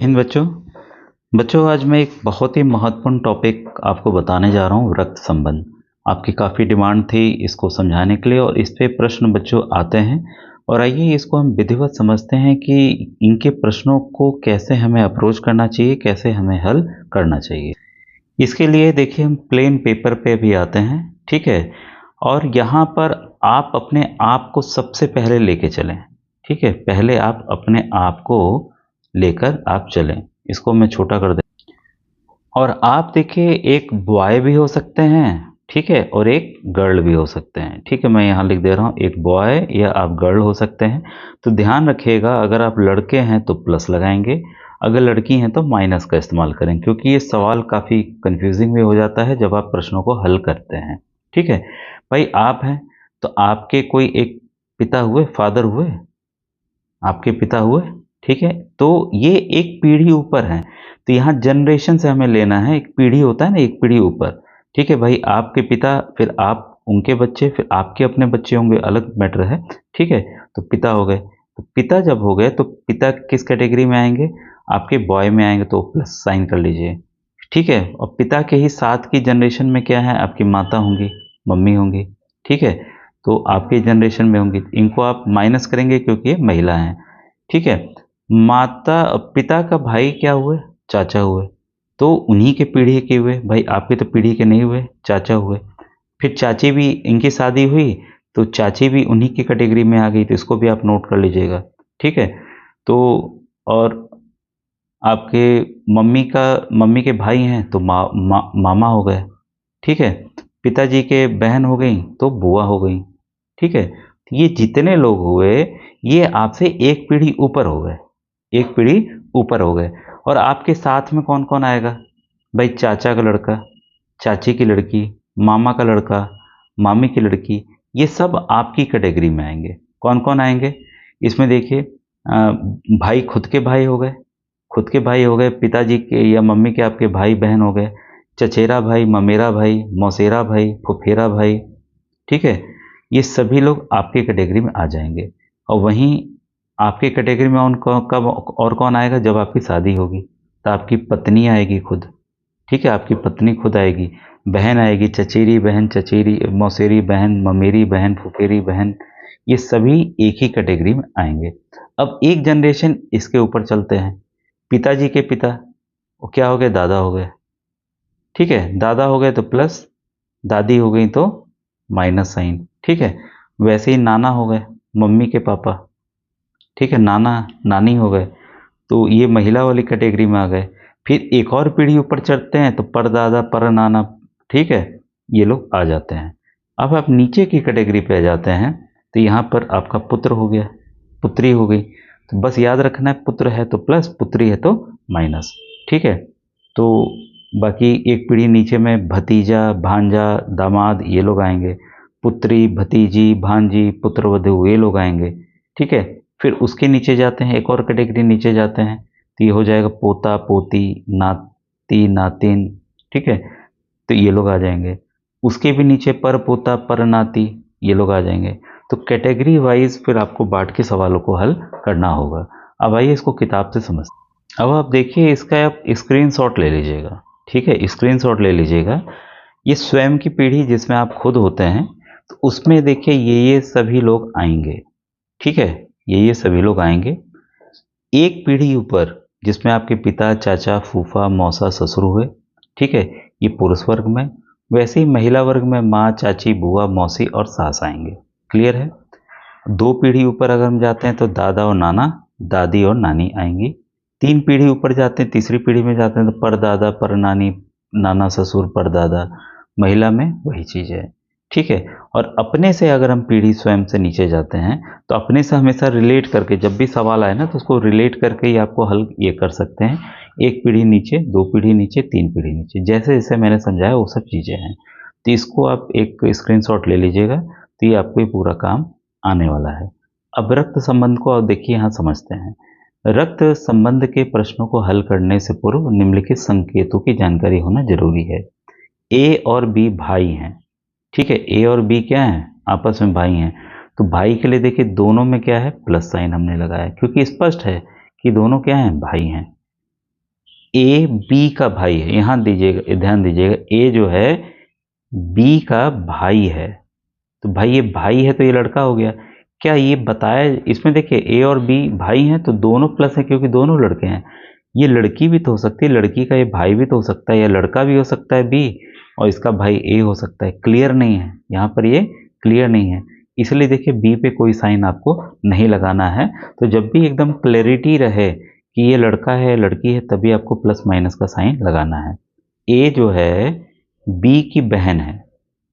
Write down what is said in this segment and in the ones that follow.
इन बच्चों बच्चों आज मैं एक बहुत ही महत्वपूर्ण टॉपिक आपको बताने जा रहा हूँ, रक्त संबंध। आपकी काफ़ी डिमांड थी इसको समझाने के लिए और इस पे प्रश्न बच्चों आते हैं। और आइए इसको हम विधिवत समझते हैं कि इनके प्रश्नों को कैसे हमें अप्रोच करना चाहिए, कैसे हमें हल करना चाहिए। इसके लिए देखिए हम प्लेन पेपर पे भी आते हैं, ठीक है। और यहाँ पर आप अपने आप को सबसे पहले लेके चलें, ठीक है। पहले आप अपने आप को लेकर आप चलें। इसको मैं छोटा कर दे। और आप देखिए एक बॉय भी हो सकते हैं, ठीक है, और एक गर्ल भी हो सकते हैं, ठीक है। मैं यहाँ लिख दे रहा हूँ एक बॉय या आप गर्ल हो सकते हैं। तो ध्यान रखिएगा, अगर आप लड़के हैं तो प्लस लगाएंगे, अगर लड़की हैं तो माइनस का इस्तेमाल करें, क्योंकि ये सवाल काफ़ी कंफ्यूजिंग भी हो जाता है जब आप प्रश्नों को हल करते हैं, ठीक है। भाई आप हैं तो आपके कोई एक पिता हुए, फादर हुए, आपके पिता हुए, ठीक है। तो ये एक पीढ़ी ऊपर है, तो यहाँ जनरेशन से हमें लेना है। एक पीढ़ी होता है ना, एक पीढ़ी ऊपर, ठीक है भाई। आपके पिता, फिर आप उनके बच्चे, फिर आपके अपने बच्चे होंगे, अलग मैटर है, ठीक है। तो पिता हो गए। तो पिता जब हो गए तो पिता किस कैटेगरी में आएंगे? आपके बॉय में आएंगे, तो प्लस साइन कर लीजिए, ठीक है। और पिता के ही साथ की जनरेशन में क्या है? आपकी माता होंगी, मम्मी होंगी, ठीक है। तो आपके जनरेशन में होंगी, इनको आप माइनस करेंगे क्योंकि ये महिला हैं, ठीक है। माता पिता का भाई क्या हुए? चाचा हुए। तो उन्हीं के पीढ़ी के हुए, भाई आपके तो पीढ़ी के नहीं हुए, चाचा हुए। फिर चाची भी, इनकी शादी हुई तो चाची भी उन्हीं की कैटेगरी में आ गई, तो इसको भी आप नोट कर लीजिएगा, ठीक है। तो और आपके मम्मी के भाई हैं तो मामा हो गए, ठीक है। पिताजी के बहन हो गई तो बुआ हो गई, ठीक है। तो ये जितने लोग हुए, ये आपसे एक पीढ़ी ऊपर हो गए, एक पीढ़ी ऊपर हो गए। और आपके साथ में कौन कौन आएगा? भाई चाचा का लड़का, चाची की लड़की, मामा का लड़का, मामी की लड़की, ये सब आपकी कैटेगरी में आएंगे। कौन कौन आएंगे इसमें? देखिए भाई, खुद के भाई हो गए, खुद के भाई हो गए, पिताजी के या मम्मी के आपके भाई बहन हो गए, चचेरा भाई, ममेरा भाई, मौसेरा भाई, फुफेरा भाई, ठीक है। ये सभी लोग आपके कैटेगरी में आ जाएंगे। और वहीं आपके कैटेगरी में उन कब और कौन आएगा? जब आपकी शादी होगी तो आपकी पत्नी आएगी खुद, ठीक है। आपकी पत्नी खुद आएगी, बहन आएगी, चचेरी बहन, चचेरी मौसेरी बहन, ममेरी बहन, फुफेरी बहन, ये सभी एक ही कैटेगरी में आएंगे। अब एक जनरेशन इसके ऊपर चलते हैं। पिताजी के पिता, वो क्या हो गए? दादा हो गए, ठीक है। दादा हो गए तो प्लस, दादी हो गई तो माइनस साइन, ठीक है। वैसे ही नाना हो गए, मम्मी के पापा, ठीक है। नाना नानी हो गए, तो ये महिला वाली कैटेगरी में आ गए। फिर एक और पीढ़ी ऊपर चढ़ते हैं तो परदादा, परनाना, ठीक है, ये लोग आ जाते हैं। अब आप नीचे की कैटेगरी पे आ जाते हैं तो यहाँ पर आपका पुत्र हो गया, पुत्री हो गई। तो बस याद रखना है, पुत्र है तो प्लस, पुत्री है तो माइनस, ठीक है। तो बाकी एक पीढ़ी नीचे में भतीजा, भांजा, दामाद, ये लोग आएंगे। पुत्री, भतीजी, भांजी, पुत्रवधू, ये लोग आएंगे, ठीक है। फिर उसके नीचे जाते हैं, एक और कैटेगरी नीचे जाते हैं, तो ये हो जाएगा पोता, पोती, नाती, नातिन, ठीक है। तो ये लोग आ जाएंगे। उसके भी नीचे पर पोता, पर नाती, ये लोग आ जाएंगे। तो कैटेगरी वाइज फिर आपको बांट के सवालों को हल करना होगा। अब आइए इसको किताब से समझते हैं। अब आप देखिए, इसका आप स्क्रीनशॉट ले लीजिएगा, ठीक है, स्क्रीनशॉट ले लीजिएगा। ये स्वयं की पीढ़ी जिसमें आप खुद होते हैं, तो उसमें देखिए ये सभी लोग आएंगे, ठीक है। ये सभी लोग आएंगे। एक पीढ़ी ऊपर जिसमें आपके पिता, चाचा, फूफा, मौसा, ससुर हुए, ठीक है, ये पुरुष वर्ग में। वैसे ही महिला वर्ग में माँ, चाची, बुआ, मौसी और सास आएंगे। क्लियर है? दो पीढ़ी ऊपर अगर हम जाते हैं तो दादा और नाना, दादी और नानी आएंगी। तीन पीढ़ी ऊपर जाते हैं, तीसरी पीढ़ी में जाते हैं तो परदादा, परनानी, नाना, ससुर, परदादा। महिला में वही चीज़ है, ठीक है। और अपने से अगर हम पीढ़ी स्वयं से नीचे जाते हैं तो अपने से हमेशा रिलेट करके, जब भी सवाल आए ना तो उसको रिलेट करके ही आपको हल ये कर सकते हैं। एक पीढ़ी नीचे, दो पीढ़ी नीचे, तीन पीढ़ी नीचे, जैसे जैसे मैंने समझाया वो सब चीज़ें हैं। तो इसको आप एक स्क्रीनशॉट ले लीजिएगा, तो ये आपको ये पूरा काम आने वाला है। अब रक्त संबंध को आप देखिए यहाँ समझते हैं। रक्त संबंध के प्रश्नों को हल करने से पूर्व निम्नलिखित संकेतों की जानकारी होना जरूरी है। ए और बी भाई हैं, ठीक है। ए और बी क्या है? आपस में भाई हैं। तो भाई के लिए देखिए दोनों में क्या है? प्लस साइन हमने लगाया, क्योंकि स्पष्ट है कि दोनों क्या हैं? भाई हैं। ए बी का भाई है, यहाँ दीजिएगा, ध्यान दीजिएगा, ए जो है बी का भाई है। तो भाई ये भाई है तो ये लड़का हो गया। क्या ये बताया इसमें, देखिए ए और बी भाई हैं तो दोनों प्लस है क्योंकि दोनों लड़के हैं। ये लड़की भी तो हो सकती है, लड़की का ये भाई भी तो हो सकता है, या लड़का भी हो सकता है बी और इसका भाई ए हो सकता है। क्लियर नहीं है यहाँ पर, ये क्लियर नहीं है, इसलिए देखिए बी पे कोई साइन आपको नहीं लगाना है। तो जब भी एकदम क्लैरिटी रहे कि ये लड़का है लड़की है तभी आपको प्लस माइनस का साइन लगाना है। ए जो है बी की बहन है,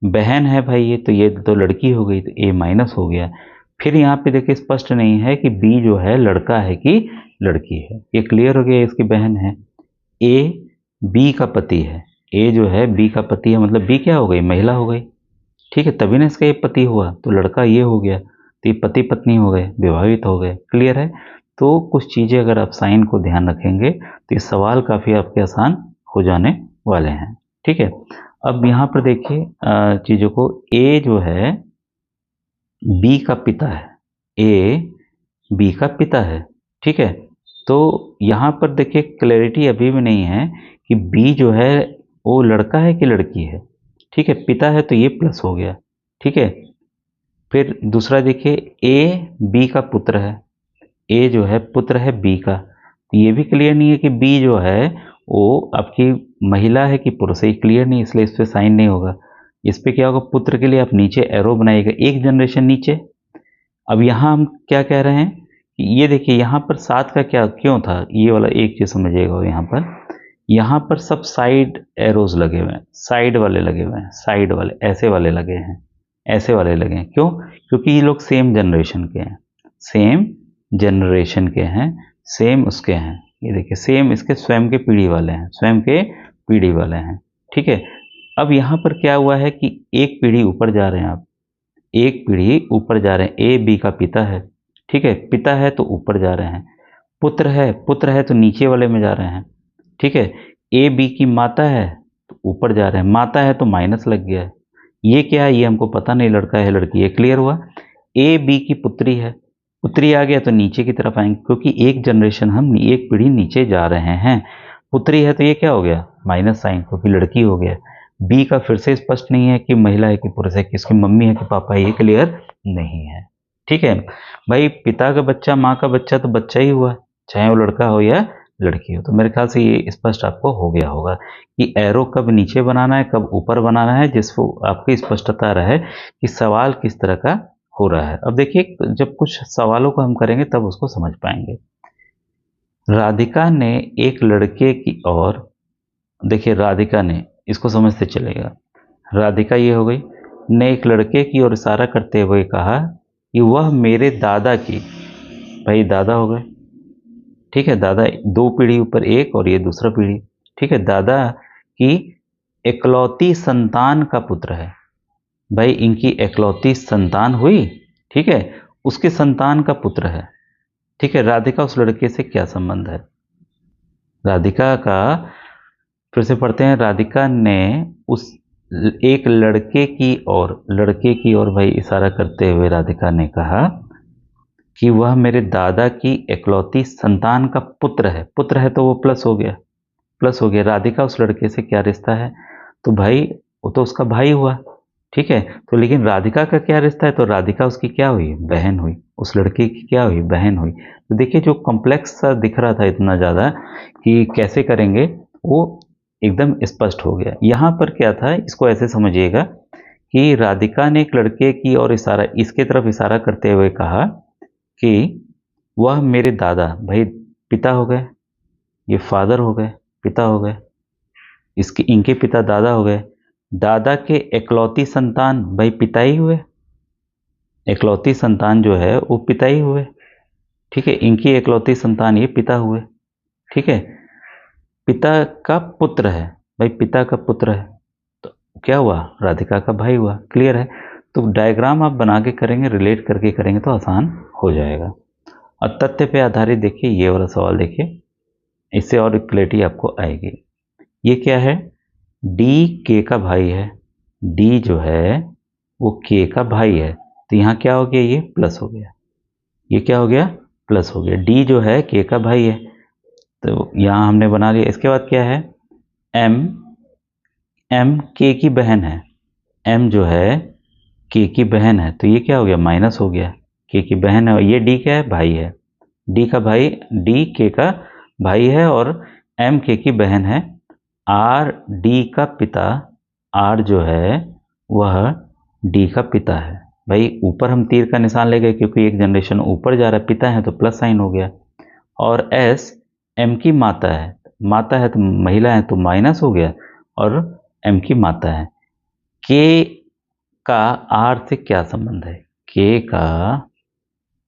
बहन है भाई ये, तो ये तो लड़की हो गई तो ए माइनस हो गया। फिर यहाँ पे देखिए स्पष्ट नहीं है कि बी जो है लड़का है कि लड़की है, ये क्लियर हो गया, इसकी बहन है। ए बी का पति है, ए जो है बी का पति है, मतलब बी क्या हो गई, महिला हो गई, ठीक है, तभी ना इसका ये पति हुआ, तो लड़का ये हो गया, तो ये पति पत्नी हो गए, विवाहित हो गए। क्लियर है। तो कुछ चीज़ें अगर आप साइन को ध्यान रखेंगे तो ये सवाल काफ़ी आपके आसान हो जाने वाले हैं। ठीक है। अब यहाँ पर देखिए चीज़ों को, ए जो है बी का पिता है, ए बी का पिता है, ठीक है। तो यहाँ पर देखिए क्लैरिटी अभी भी नहीं है कि बी जो है वो लड़का है कि लड़की है, ठीक है। पिता है तो ये प्लस हो गया, ठीक है। फिर दूसरा देखिए, ए बी का पुत्र है, ए जो है पुत्र है बी का, तो ये भी क्लियर नहीं है कि बी जो है वो आपकी महिला है कि पुरुष है, ये क्लियर नहीं, इसलिए इस पर साइन नहीं होगा। इस पर क्या होगा, पुत्र के लिए आप नीचे एरो बनाइएगा, एक जनरेशन नीचे। अब यहाँ हम क्या कह रहे हैं कि ये देखिए यहाँ पर 7 का क्या क्यों था, ये वाला एक चीज़ समझिएगा। यहाँ पर सब साइड एरोज लगे हुए हैं, साइड वाले लगे हुए हैं, साइड वाले ऐसे वाले लगे हैं, ऐसे वाले लगे हैं, क्यों, क्योंकि ये लोग सेम जनरेशन के हैं, सेम जनरेशन के हैं, सेम उसके हैं। ये देखिए सेम इसके स्वयं के पीढ़ी वाले हैं, स्वयं के पीढ़ी वाले हैं, ठीक है। अब यहाँ पर क्या हुआ है कि एक पीढ़ी ऊपर जा रहे हैं आप, एक पीढ़ी ऊपर जा रहे हैं। ए बी का पिता है, ठीक है, पिता है तो ऊपर जा रहे हैं, पुत्र है तो नीचे वाले में जा रहे हैं, ठीक है। ए बी की माता है तो ऊपर जा रहे हैं, माता है तो माइनस लग गया है। ये क्या है, ये हमको पता नहीं, लड़का है लड़की है, क्लियर हुआ। ए बी की पुत्री है, पुत्री आ गया तो नीचे की तरफ आएंगे क्योंकि एक जनरेशन हम एक पीढ़ी नीचे जा रहे हैं। पुत्री है तो ये क्या हो गया, माइनस साइन, क्योंकि लड़की हो गया। बी का फिर से स्पष्ट नहीं है कि महिला है कि पुरुष है, कि इसकी मम्मी है कि पापा है, ये क्लियर नहीं है, ठीक है। भाई पिता का बच्चा माँ का बच्चा तो बच्चा ही हुआ, चाहे वो लड़का हो या लड़की हो। तो मेरे ख्याल से ये स्पष्ट आपको हो गया होगा कि एरो कब नीचे बनाना है कब ऊपर बनाना है, जिसको आपकी स्पष्टता रहे कि सवाल किस तरह का हो रहा है। अब देखिए जब कुछ सवालों को हम करेंगे तब उसको समझ पाएंगे। राधिका ने एक लड़के की ओर, देखिए राधिका ने, इसको समझते चलेगा, राधिका ये हो गई, ने एक लड़के की ओर इशारा करते हुए कहा कि वह मेरे दादा की, भाई दादा हो गए, ठीक है, दादा दो पीढ़ी ऊपर एक और ये दूसरा पीढ़ी, ठीक है, दादा की इकलौती संतान का पुत्र है। भाई इनकी इकलौती संतान हुई, ठीक है, उसके संतान का पुत्र है, ठीक है। राधिका उस लड़के से क्या संबंध है, राधिका का, फिर से पढ़ते हैं, राधिका ने उस एक लड़के की ओर, लड़के की ओर भाई इशारा करते हुए राधिका ने कहा कि वह मेरे दादा की इकलौती संतान का पुत्र है, पुत्र है तो वो प्लस हो गया, प्लस हो गया। राधिका उस लड़के से क्या रिश्ता है, तो भाई वो तो उसका भाई हुआ, ठीक है। तो लेकिन राधिका का क्या रिश्ता है, तो राधिका उसकी क्या हुई, बहन हुई, उस लड़के की क्या हुई, बहन हुई। तो देखिए जो कॉम्प्लेक्स सा दिख रहा था इतना ज़्यादा कि कैसे करेंगे, वो एकदम स्पष्ट हो गया। यहाँ पर क्या था, इसको ऐसे समझिएगा कि राधिका ने एक लड़के की और इशारा, इसके तरफ इशारा करते हुए कहा कि वह मेरे दादा, भाई पिता हो गए, ये फादर हो गए, पिता हो गए, इसके इनके पिता दादा हो गए, दादा के इकलौती संतान, भाई पिता ही हुए, इकलौती संतान जो है वो पिता ही हुए, ठीक है, इनकी इकलौती संतान ये पिता हुए, ठीक है। पिता का पुत्र है, भाई पिता का पुत्र है तो क्या हुआ, राधिका का भाई हुआ, क्लियर है। तो डायग्राम आप बना के करेंगे, रिलेट करके करेंगे तो आसान हो जाएगा। और तथ्य पे आधारित देखिए ये वाला सवाल देखिए, इससे और क्लैरिटी आपको आएगी। ये क्या है, डी के का भाई है, डी जो है वो के का भाई है, तो यहाँ क्या हो गया, ये प्लस हो गया, ये क्या हो गया, प्लस हो गया। डी जो है के का भाई है, तो यहाँ हमने बना लिया। इसके बाद क्या है, m, m k की बहन है, m जो है k की बहन है, तो ये क्या हो गया, माइनस हो गया, k की बहन है, और ये d क्या है, भाई है, d का भाई, d k का भाई है, और m k की बहन है। r d का पिता, r जो है वह d का पिता है। भाई ऊपर हम तीर का निशान ले गए क्योंकि एक जनरेशन ऊपर जा रहा है, पिता है तो प्लस साइन हो गया। और s m की माता है, माता है तो महिला है तो माइनस हो गया, और m की माता है। k का r से क्या संबंध है, k का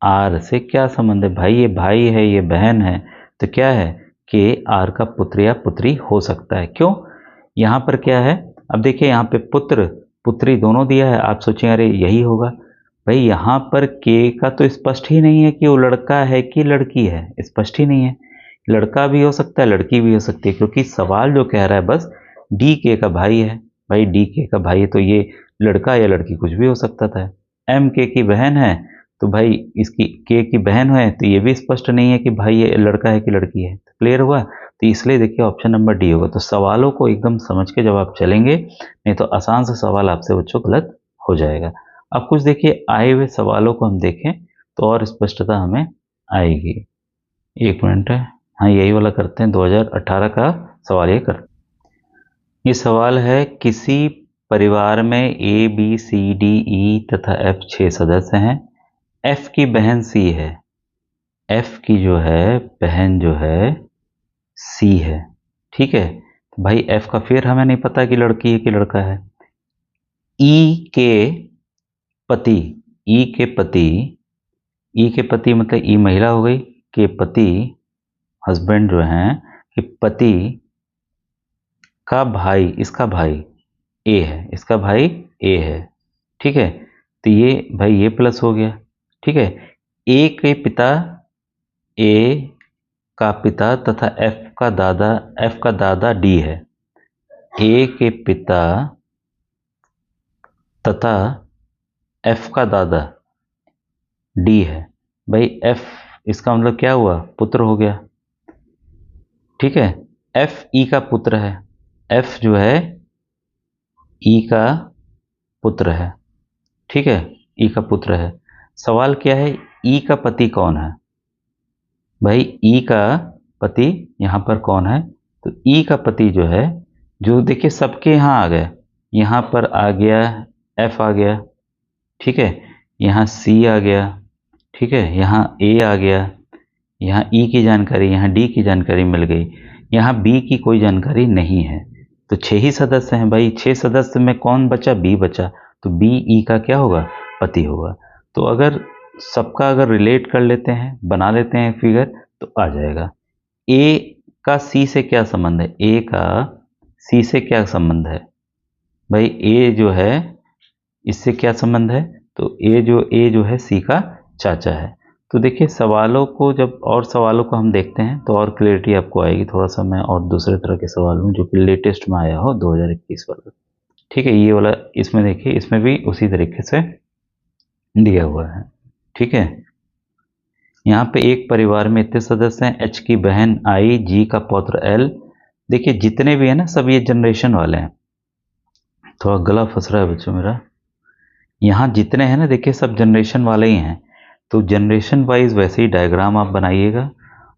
r से क्या संबंध है, भाई ये भाई है, ये बहन है, तो क्या है, k r का पुत्र या पुत्री हो सकता है। क्यों, यहाँ पर क्या है, अब देखिए यहाँ पे पुत्र पुत्री दोनों दिया है, आप सोचें अरे यही होगा, भाई यहाँ पर k का तो स्पष्ट ही नहीं है कि वो लड़का है कि लड़की है, स्पष्ट ही नहीं है, लड़का भी हो सकता है लड़की भी हो सकती है, क्योंकि सवाल जो कह रहा है बस डी के का भाई है, भाई डी के का भाई है तो ये लड़का या लड़की कुछ भी हो सकता था। एम के की बहन है तो भाई इसकी के की बहन है, तो ये भी स्पष्ट नहीं है कि भाई ये लड़का है कि लड़की है। क्लियर हुआ, तो इसलिए देखिए ऑप्शन नंबर डी होगा। तो सवालों को एकदम समझ के जब आप चलेंगे, नहीं तो आसान से सवाल आपसे बच्चों गलत हो जाएगा। अब कुछ देखिए आए हुए सवालों को हम देखें तो और स्पष्टता हमें आएगी। एक मिनट है, हाँ यही वाला करते हैं, 2018 का सवाल ये करते हैं। ये सवाल है, किसी परिवार में A B C D E तथा एफ 6 सदस्य हैं, एफ की बहन सी है, एफ की जो है बहन जो है सी है, ठीक है, तो भाई एफ का फिर हमें नहीं पता कि लड़की है कि लड़का है। ई के पति, ई के पति, ई के पति मतलब ई महिला हो गई, के पति हस्बैंड जो हैं, कि पति का भाई, इसका भाई ए है, इसका भाई ए है, ठीक है, तो ये भाई ये प्लस हो गया, ठीक है। ए के पिता, ए का पिता तथा एफ का दादा डी है, ए के पिता तथा एफ का दादा डी है, भाई एफ इसका मतलब क्या हुआ, पुत्र हो गया, ठीक है। एफ ई का पुत्र है, एफ जो है ई का पुत्र है, ठीक है, ई का पुत्र है। सवाल क्या है, ई का पति कौन है, भाई ई का पति यहाँ पर कौन है, तो ई का पति जो है, जो देखिए सबके यहाँ आ गए, यहाँ पर आ गया एफ आ गया, ठीक है, यहाँ सी आ गया, ठीक है, यहाँ ए आ गया, यहाँ ई की जानकारी, यहाँ डी की जानकारी मिल गई, यहाँ बी की कोई जानकारी नहीं है, तो 6 ही सदस्य हैं भाई, 6 सदस्य में कौन बचा, बी बचा, तो बी ई का क्या होगा, पति होगा। तो अगर सबका अगर रिलेट कर लेते हैं, बना लेते हैं फिगर, तो आ जाएगा। ए का सी से क्या संबंध है, ए का सी से क्या संबंध है, भाई ए जो है इससे क्या संबंध है, तो ए जो है सी का चाचा है। तो देखिए सवालों को जब और सवालों को हम देखते हैं तो और क्लियरिटी आपको आएगी। थोड़ा सा मैं और दूसरे तरह के सवाल हूँ जो कि लेटेस्ट में आया हो 2021 वाला, ठीक है, ये वाला इसमें देखिए, इसमें भी उसी तरीके से दिया हुआ है, ठीक है। यहाँ पे एक परिवार में इतने सदस्य हैं, एच की बहन आई, जी का पौत्र एल, देखिए जितने भी है ना सब ये जनरेशन वाले हैं, थोड़ा गला फंस रहा है बच्चों मेरा, यहाँ जितने हैं ना देखिए सब जनरेशन वाले ही हैं, तो जनरेशन वाइज वैसे ही डायग्राम आप बनाइएगा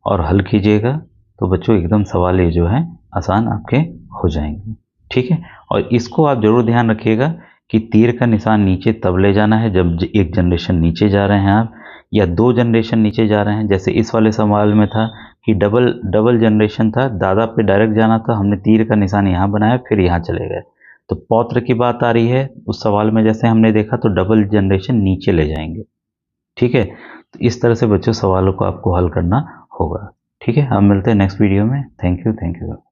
और हल कीजिएगा, तो बच्चों एकदम सवाल ये जो है आसान आपके हो जाएंगे, ठीक है। और इसको आप जरूर ध्यान रखिएगा कि तीर का निशान नीचे तब ले जाना है जब एक जनरेशन नीचे जा रहे हैं आप, या 2 जनरेशन नीचे जा रहे हैं, जैसे इस वाले सवाल में था कि डबल जनरेशन था, दादा पे डायरेक्ट जाना था, हमने तीर का निशान यहाँ बनाया फिर यहाँ चले गए, तो पौत्र की बात आ रही है उस सवाल में, जैसे हमने देखा तो डबल जनरेशन नीचे ले जाएंगे, ठीक है। तो इस तरह से बच्चों सवालों को आपको हल करना होगा, ठीक है। हम मिलते हैं नेक्स्ट वीडियो में। Thank you.